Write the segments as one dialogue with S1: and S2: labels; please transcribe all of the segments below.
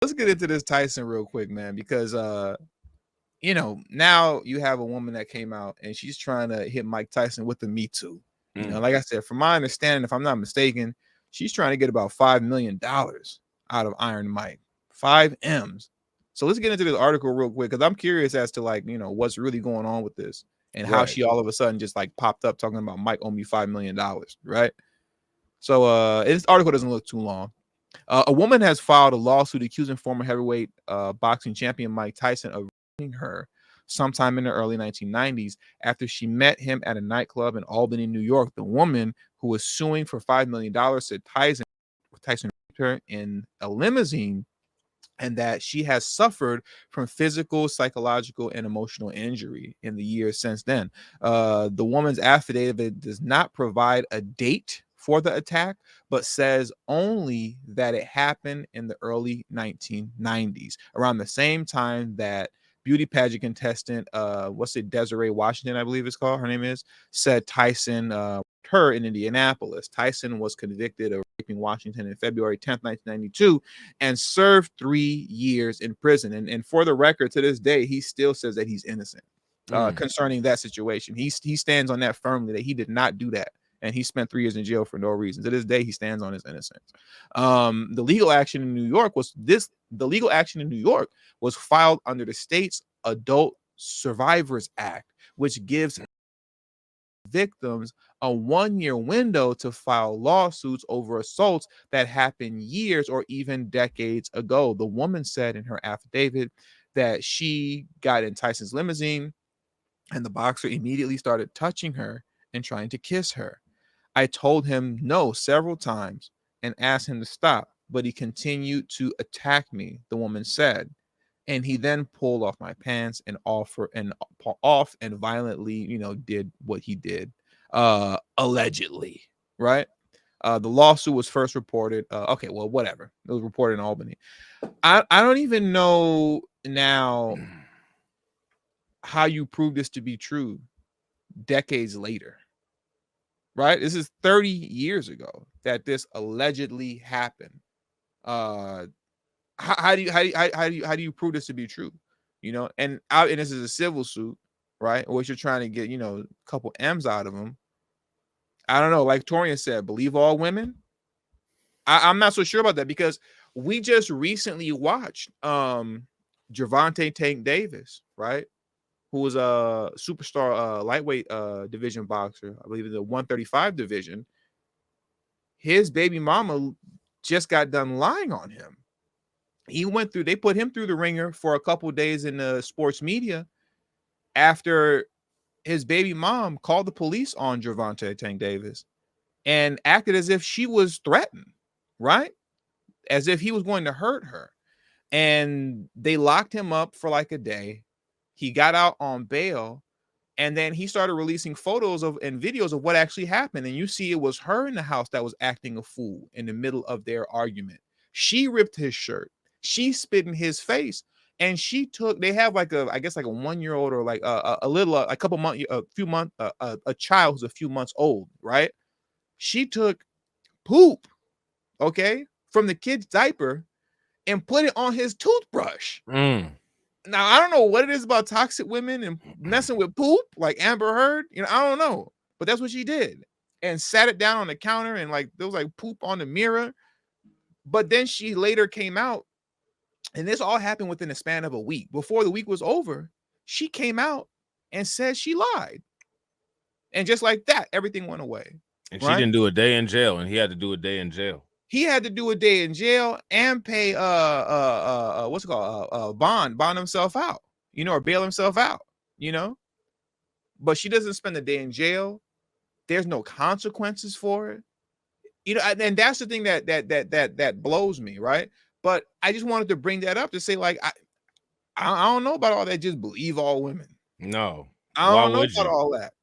S1: let's get into this Tyson real quick, man, because now you have a woman that came out and she's trying to hit Mike Tyson with the Me Too. Like I said, from my understanding, if I'm not mistaken, she's trying to get about $5 million out of Iron Mike. 5 M's. So let's get into this article real quick because I'm curious as to what's really going on with this and how
S2: Right.
S1: she all of a sudden just like popped up talking about Mike owe me $5 million, right? So this article doesn't look too long. A woman has filed a lawsuit accusing former heavyweight boxing champion Mike Tyson of raping her sometime in the early 1990s after she met him at a nightclub in Albany, New York. The woman, who was suing for $5 million, said Tyson raped her in a limousine and that she has suffered from physical, psychological, and emotional injury in the years since then. The woman's affidavit does not provide a date for the attack, but says only that it happened in the early 1990s, around the same time that beauty pageant contestant, Desiree Washington, I believe it's called, her name is, said Tyson her in Indianapolis. Tyson was convicted of raping Washington in February 10th, 1992, and served 3 years in prison. And for the record, to this day, he still says that he's innocent concerning that situation. He stands on that firmly that he did not do that. And he spent 3 years in jail for no reason. To this day, he stands on his innocence. The legal action in New York was filed under the state's Adult Survivors Act, which gives victims a 1-year window to file lawsuits over assaults that happened years or even decades ago. The woman said in her affidavit that she got in Tyson's limousine and the boxer immediately started touching her and trying to kiss her. I told him no several times and asked him to stop, but he continued to attack me, the woman said. And he then pulled off my pants and violently, did what he did, allegedly, right? The lawsuit was first reported. Okay, well, whatever. It was reported in Albany. I don't even know now how you prove this to be true decades later, right? This is 30 years ago that this allegedly happened. How do you prove this to be true? And this is a civil suit, right? Or you're trying to get a couple M's out of them. I don't know. Like Torian said, believe all women. I'm not so sure about that because we just recently watched Gervonta Tank Davis, right? Who was a superstar lightweight division boxer, I believe in the 135 division. His baby mama just got done lying on him. They put him through the ringer for a couple days in the sports media after his baby mom called the police on Gervonta Tank Davis and acted as if she was threatened, right? As if he was going to hurt her. And they locked him up for like a day. He got out on bail, and then he started releasing photos and videos of what actually happened. And you see it was her in the house that was acting a fool in the middle of their argument. She ripped his shirt. She spit in his face. And they have like a 1-year-old or like a child who's a few months old, right? She took poop, okay, from the kid's diaper and put it on his toothbrush. Now, I don't know what it is about toxic women and messing with poop like Amber Heard. I don't know. But that's what she did. And sat it down on the counter and there was like poop on the mirror. But then she later came out, and this all happened within a span of a week. Before the week was over, she came out and said she lied. And just like that, everything went away.
S2: And she didn't do a day in jail, and he had to do a day in jail.
S1: He had to do a day in jail and pay bond himself out, or bail himself out, But she doesn't spend a day in jail. There's no consequences for it. And that's the thing that blows me, right? But I just wanted to bring that up to say, like, I don't know about all that. Just believe all women.
S2: No,
S1: I don't know about all that.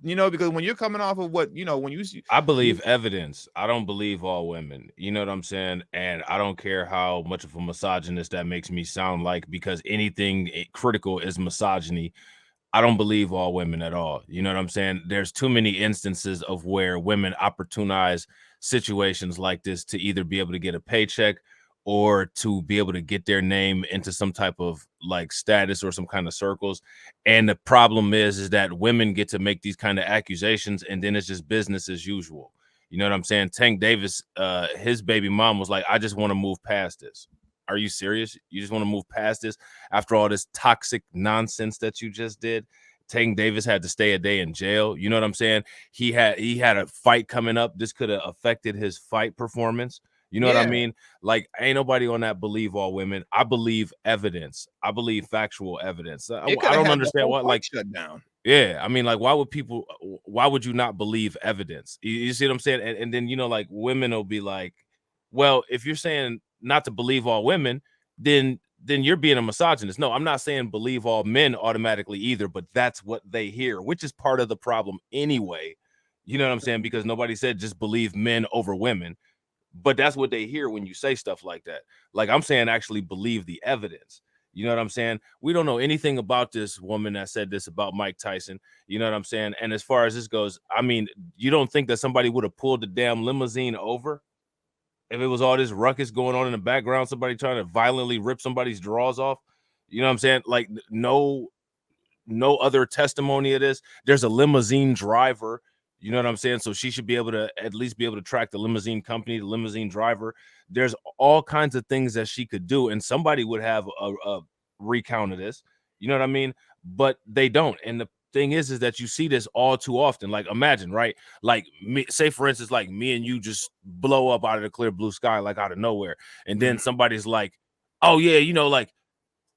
S1: Because when you're coming off of what, when you see,
S2: I believe evidence. I don't believe all women. You know what I'm saying? And I don't care how much of a misogynist that makes me sound like, because anything critical is misogyny. I don't believe all women at all. You know what I'm saying? There's too many instances of where women opportunize situations like this to either be able to get a paycheck or to be able to get their name into some type of like status or some kind of circles. And the problem is that women get to make these kind of accusations, and then it's just business as usual. You know what I'm saying? Tank Davis, his baby mom was like, I just want to move past this. Are you serious? You just want to move past this after all this toxic nonsense that you just did? Tank Davis had to stay a day in jail. You know what I'm saying? He had a fight coming up. This could have affected his fight performance. You know what I mean? Like, ain't nobody on that believe all women. I believe evidence. I believe factual evidence. I
S1: It could have
S2: don't
S1: had the
S2: understand
S1: whole
S2: what,
S1: fight
S2: like,
S1: shut down.
S2: yeah, I mean, like, why would you not believe evidence? You see what I'm saying? And then, you know, like, women will be like, well, if you're saying not to believe all women, then you're being a misogynist. No, I'm not saying believe all men automatically either, but that's what they hear, which is part of the problem anyway. You know what I'm saying? Because nobody said just believe men over women, but that's what they hear when you say stuff like that. Like, I'm saying actually believe the evidence. You know what I'm saying? We don't know anything about this woman that said this about Mike Tyson. You know what I'm saying? And as far as this goes, I mean, you don't think that somebody would have pulled the damn limousine over if it was all this ruckus going on in the background, somebody trying to violently rip somebody's drawers off? You know what I'm saying? Like, no other testimony of this. There's a limousine driver. You know what I'm saying? So she should be able to at least be able to track the limousine company, the limousine driver. There's all kinds of things that she could do, and somebody would have a recount of this. You know what I mean? But they don't. And the thing is that you see this all too often. Like, imagine, right? Like, me, say for instance, like me and you just blow up out of the clear blue sky, like out of nowhere, and then somebody's like, "Oh yeah, you know, like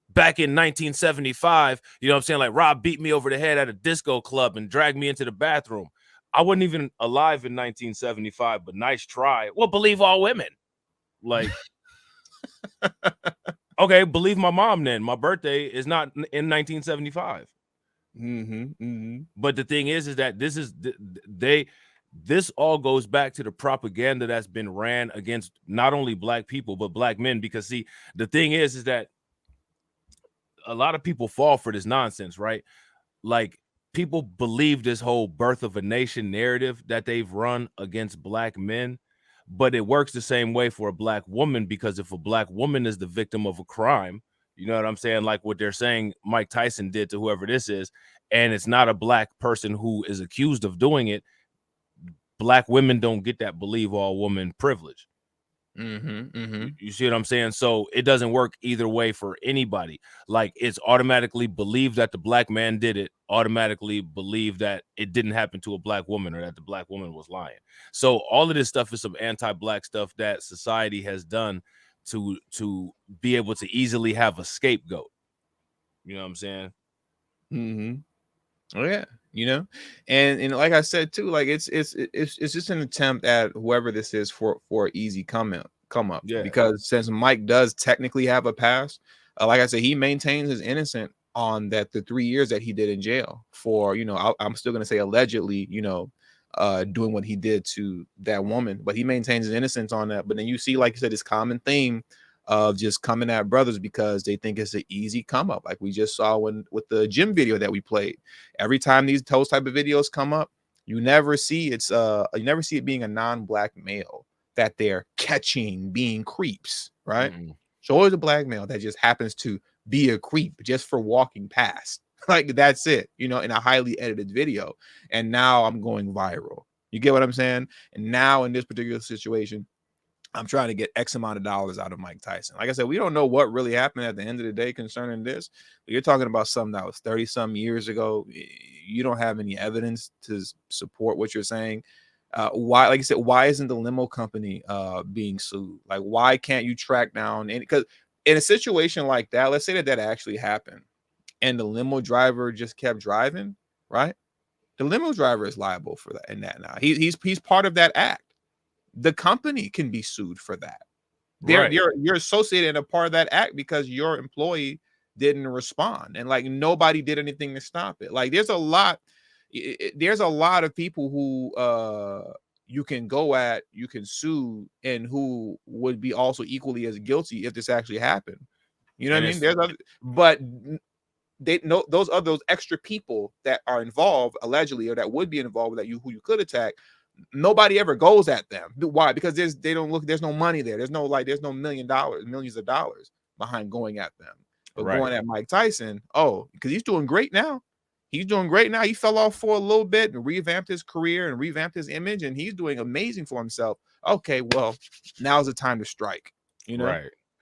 S2: back in 1975, you know what I'm saying? Like, Rob beat me over the head at a disco club and dragged me into the bathroom." I wasn't even alive in 1975, but nice try. Well, believe all women. Like, okay, believe my mom then. My birthday is not in 1975. But the thing is that this all goes back to the propaganda that's been ran against not only black people, but black men. Because see, the thing is that a lot of people fall for this nonsense, right? Like, people believe this whole birth of a nation narrative that they've run against black men, but it works the same way for a black woman, because if a black woman is the victim of a crime, you know what I'm saying? Like what they're saying Mike Tyson did to whoever this is, and it's not a black person who is accused of doing it, black women don't get that believe all woman privilege. You see what I'm saying? So it doesn't work either way for anybody. Like, it's automatically believed that the black man did it, automatically believe that it didn't happen to a black woman, or that the black woman was lying. So all of this stuff is some anti-black stuff that society has done to be able to easily have a scapegoat. You know what I'm saying?
S1: Oh yeah, you know, and like I said too, like it's just an attempt at whoever this is for easy come up.
S2: Yeah.
S1: Because since Mike does technically have a past, like I said, he maintains his innocence on that the 3 years that he did in jail for, you know, I'm still gonna say allegedly, you know, doing what he did to that woman, but he maintains his innocence on that. But then you see, like you said, this common theme of just coming at brothers because they think it's an easy come up, like we just saw with the gym video that we played. Every time those type of videos come up, you never see it being a non-black male that they're catching being creeps, right? So always a black male that just happens to be a creep just for walking past. Like, that's it, you know, in a highly edited video. And now I'm going viral. You get what I'm saying? And now in this particular situation, I'm trying to get X amount of dollars out of Mike Tyson. Like I said, we don't know what really happened at the end of the day concerning this. But you're talking about something that was 30 some years ago. You don't have any evidence to support what you're saying. Why, like I said, why isn't the limo company being sued? Like, why can't you track down? Because in a situation like that, let's say that actually happened, and the limo driver just kept driving, right? The limo driver is liable for that. And that now he's part of that act. The company can be sued for that.
S2: Right.
S1: You're associated and a part of that act because your employee didn't respond, and like nobody did anything to stop it. Like, there's a lot of people who you can go at, you can sue, and who would be also equally as guilty if this actually happened. You know what I mean? There's other, but they know those extra people that are involved allegedly, or that would be involved with that, who you could attack. nobody ever goes at them. Why? Because there's no money there. There's no millions of dollars behind going at them. But going at Mike Tyson, because he's doing great now. He's doing great now. He fell off for a little bit and revamped his career and revamped his image, and he's doing amazing for himself. Okay, well, now's the time to strike. You know?
S2: Right.